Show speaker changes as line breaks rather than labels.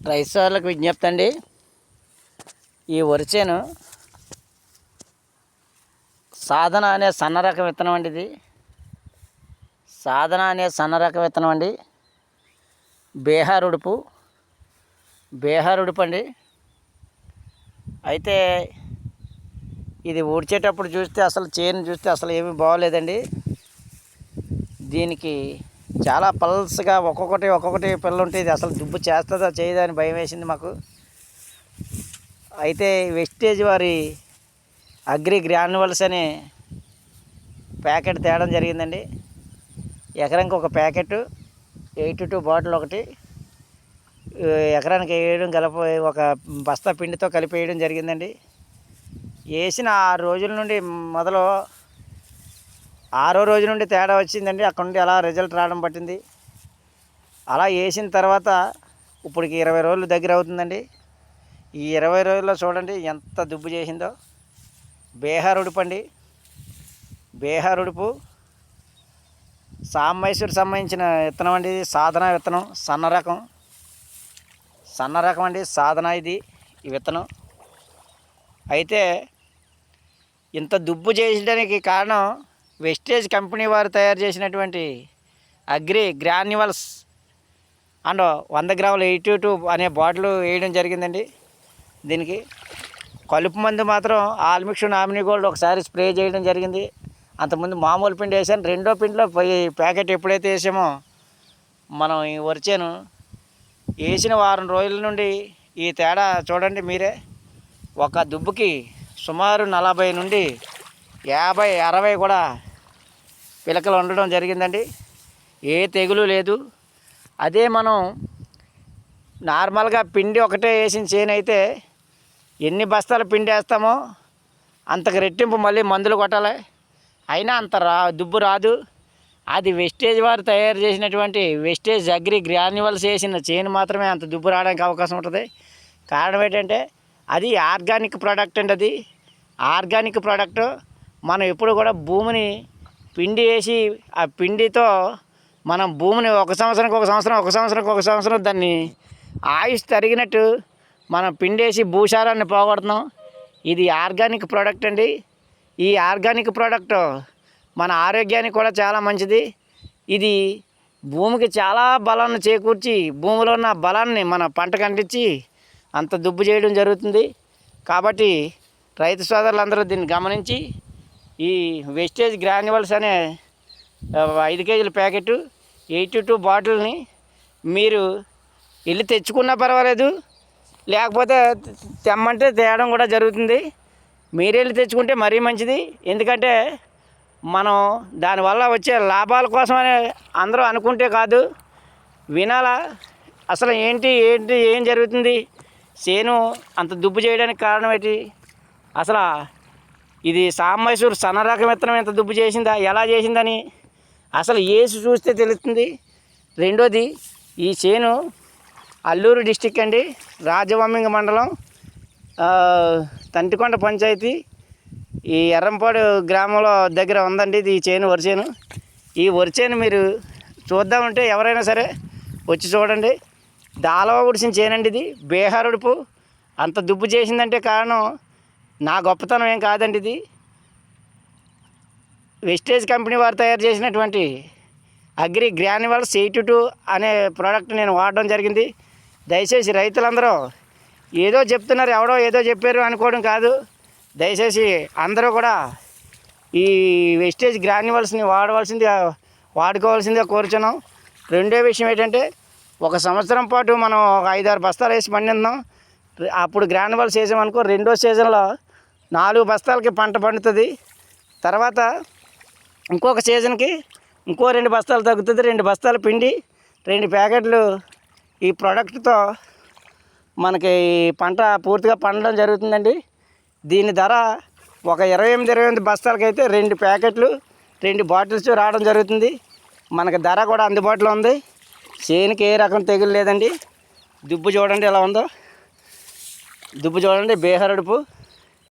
రైతు సోదరులకు విజ్ఞప్తి అండి. ఈ వరి చేను సాధన అనే సన్న రకం విత్తనం అండి. ఇది సాధన అనే సన్న రకం విత్తనం అండి. బీహార్ ఉడుపు అండి. అయితే ఇది ఊడ్చేటప్పుడు చూస్తే అసలు చేను చూస్తే అసలు ఏమీ బాగోలేదండి. దీనికి చాలా పల్స్గా ఒక్కొక్కటి పిల్ల ఉంటుంది. అసలు దుబ్బు చేస్తుందా చేయదా అని భయం వేసింది మాకు. అయితే వెస్టేజ్ వారి అగ్రి గ్రాన్యువల్స్ అనే ప్యాకెట్ తేవడం జరిగిందండి. ఎకరానికి ఒక ప్యాకెట్ 82 బాటిల్ ఒకటి ఎకరానికి వేయడం ఒక బస్తా పిండితో కలిపి వేయడం జరిగిందండి. వేసిన 6 రోజుల నుండి మొదలు 6వ రోజు నుండి తేడా వచ్చిందండి. అక్కడ నుండి అలా రిజల్ట్ రావడం పట్టింది. అలా వేసిన తర్వాత ఇప్పటికి 20 రోజులు దగ్గర అవుతుందండి. ఈ 20 రోజుల్లో చూడండి ఎంత దుబ్బు చేసిందో. బీహార్ ఉడుపు అండి. బీహార్ ఉడుపు సాంబైసూర్ సంబంధించిన విత్తనం అండి. ఇది సాధన విత్తనం, సన్న రకం అండి. సాధన ఇది ఈ విత్తనం. అయితే ఇంత దుబ్బు చేయడానికి కారణం వెస్టేజ్ కంపెనీ వారు తయారు చేసినటువంటి అగ్రి గ్రాన్యువల్స్ అండ్ 100 గ్రాముల 82 అనే బాటిల్ వేయడం జరిగిందండి. దీనికి కలుపు మందు మాత్రం ఆల్మిక్స్ నామినీ గోల్డ్ ఒకసారి స్ప్రే చేయడం జరిగింది. అంతకుముందు మామూలు పిండి వేసాను. రెండో పిండిలో ప్యాకెట్ ఎప్పుడైతే వేసామో మనం ఈ వరిచేను వేసిన 1 వారం రోజుల నుండి ఈ తేడా చూడండి మీరే. ఒక దుబ్బుకి సుమారు 40 నుండి 50, 60 కూడా పిలకలు ఉండడం జరిగిందండి. ఏ తెగులు లేదు. అదే మనం నార్మల్గా పిండి ఒకటే వేసిన చేను అయితే ఎన్ని బస్తాలు పిండి వేస్తామో అంతకు రెట్టింపు మళ్ళీ మందులు కొట్టాలి. అయినా అంత దుబ్బు రాదు. అది వెస్టేజ్ వారు తయారు చేసినటువంటి వెస్టేజ్ అగ్రి గ్రాన్యువల్స్ వేసిన చేను మాత్రమే అంత దుబ్బు రావడానికి అవకాశం ఉంటుంది. కారణం ఏంటంటే అది ఆర్గానిక్ ప్రోడక్ట్ అండి. అది ఆర్గానిక్ ప్రోడక్ట్. మనం ఎప్పుడు కూడా భూమిని పిండి వేసి ఆ పిండితో మనం భూమిని ఒక సంవత్సరం దాన్ని ఆయుష్ తరిగినట్టు మనం పిండి వేసి భూసారాన్ని పోగొడుతున్నాం. ఇది ఆర్గానిక్ ప్రోడక్ట్ అండి. ఈ ఆర్గానిక్ ప్రోడక్ట్ మన ఆరోగ్యానికి కూడా చాలా మంచిది. ఇది భూమికి చాలా బలాన్ని చేకూర్చి భూమిలో ఉన్న బలాన్ని మన పంటకు అంటించి అంత దుబ్బు చేయడం జరుగుతుంది. కాబట్టి రైతు సోదరులందరూ దీన్ని గమనించి ఈ వెస్టేజ్ గ్రాన్యువల్స్ అనే 5 కేజీల ప్యాకెట్ 82 బాటిల్ని మీరు వెళ్ళి తెచ్చుకున్నా పర్వాలేదు, లేకపోతే తెమ్మంటే తేయడం కూడా జరుగుతుంది. మీరు వెళ్ళి తెచ్చుకుంటే మరీ మంచిది. ఎందుకంటే మనం దానివల్ల వచ్చే లాభాల కోసమని అందరూ అనుకుంటే కాదు, వినాలా అసలు ఏం జరుగుతుంది. చేను అంత దుబ్బు చేయడానికి కారణం ఏంటి, అసలు ఇది సాంబైసూర్ సన్న రకం విత్తనం ఎంత దుబ్బు చేసిందా, ఎలా చేసిందని అసలు వేసి చూస్తే తెలుస్తుంది. రెండోది, ఈ చేను అల్లూరు డిస్టిక్ అండి, రాజవమ్మింగ మండలం, తంటికొండ పంచాయతీ, ఈ ఎర్రంపాడు గ్రామంలో దగ్గర ఉందండి ఇది ఈ చేను, వరిచేను. ఈ వరిచేను మీరు చూద్దామంటే ఎవరైనా సరే వచ్చి చూడండి. దాలవ ఉడిసిన చేనండి ఇది. బీహార్ ఉడుపు అంత దుబ్బు చేసిందంటే కారణం నా గొప్పతనం ఏం కాదండి. ఇది వెస్టేజ్ కంపెనీ వారు తయారు చేసినటువంటి అగ్రి గ్రాన్యువల్స్ 82 అనే ప్రోడక్ట్ నేను వాడడం జరిగింది. దయచేసి రైతులందరూ ఏదో చెప్తున్నారు, ఎవడో ఏదో చెప్పారు అనుకోవడం కాదు. దయచేసి అందరూ కూడా ఈ వెస్టేజ్ గ్రాన్యువల్స్ని వాడుకోవాల్సిందిగా కోరుచున్నాం. రెండో విషయం ఏంటంటే, 1 సంవత్సరం పాటు మనం 5-6 బస్తాలు వేసి పండిద్దాం. అప్పుడు గ్రాన్యువల్స్ వేసామనుకో రెండో సీజన్లో 4 బస్తాలకి పంట పండుతుంది. తర్వాత ఇంకొక సీజన్కి ఇంకో 2 బస్తాలు తగ్గుతుంది. 2 బస్తాలు పిండి 2 ప్యాకెట్లు ఈ ప్రోడక్ట్తో మనకి పంట పూర్తిగా పండడం జరుగుతుందండి. దీని ధర ఒక 28 బస్తాలకైతే 2 ప్యాకెట్లు 2 బాటిల్స్ రావడం జరుగుతుంది. మనకి ధర కూడా అందుబాటులో ఉంది. చేనుకి ఏ రకం తెగులు లేదండి. దుబ్బు చూడండి ఎలా ఉందో. దుబ్బు చూడండి. బీహార్ ఉడుపు